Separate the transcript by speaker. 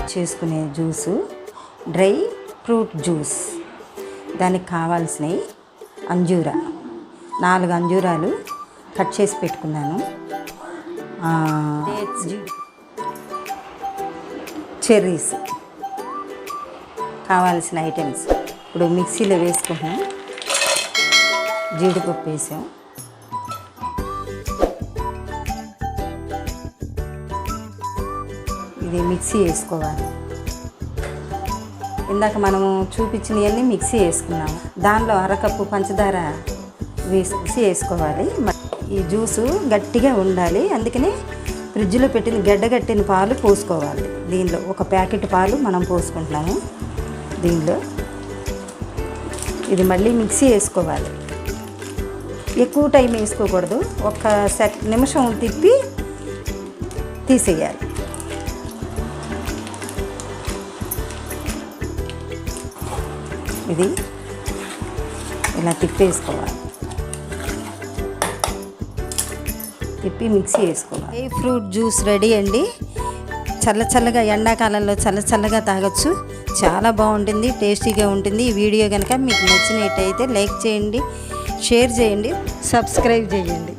Speaker 1: Use చేసుకునే juice dry fruit juice. దానికి కావాల్సినవి అంజూరా 4 అంజూరాలు కట్ చేసి పెట్టుకున్నాను. చెర్రీస్ కావాల్సిన ఐటమ్స్ ఇప్పుడు మిక్సీలో వేసుకుంటున్నాం. జీడిపప్పు వేసాం, ఇది మిక్సీ వేసుకోవాలి. ఇందాక మనము చూపించినవన్నీ మిక్సీ వేసుకున్నాము. దానిలో అరకప్పు పంచదార మిక్సీ వేసుకోవాలి. ఈ జ్యూసు గట్టిగా ఉండాలి, అందుకని ఫ్రిడ్జ్లో పెట్టిన గడ్డగట్టిన పాలు పోసుకోవాలి. దీనిలో ఒక ప్యాకెట్ పాలు మనం పోసుకుంటున్నాము. దీనిలో ఇది మళ్ళీ మిక్సీ వేసుకోవాలి. ఎక్కువ టైం వేసుకోకూడదు, ఒక నిమిషం తిప్పి తీసేయాలి. ఇది ఇలా తిప్పేసుకోవాలి, తిప్పి మిక్సీ వేసుకోవాలి. ఏ ఫ్రూట్ జ్యూస్ రెడీ అండి. చల్లగా ఎండాకాలంలో చల్లగా తాగొచ్చు. చాలా బాగుంటుంది, టేస్టీగా ఉంటుంది. ఈ వీడియో కనుక మీకు నచ్చినట్టయితే లైక్ చేయండి, షేర్ చేయండి, సబ్స్క్రైబ్ చేయండి.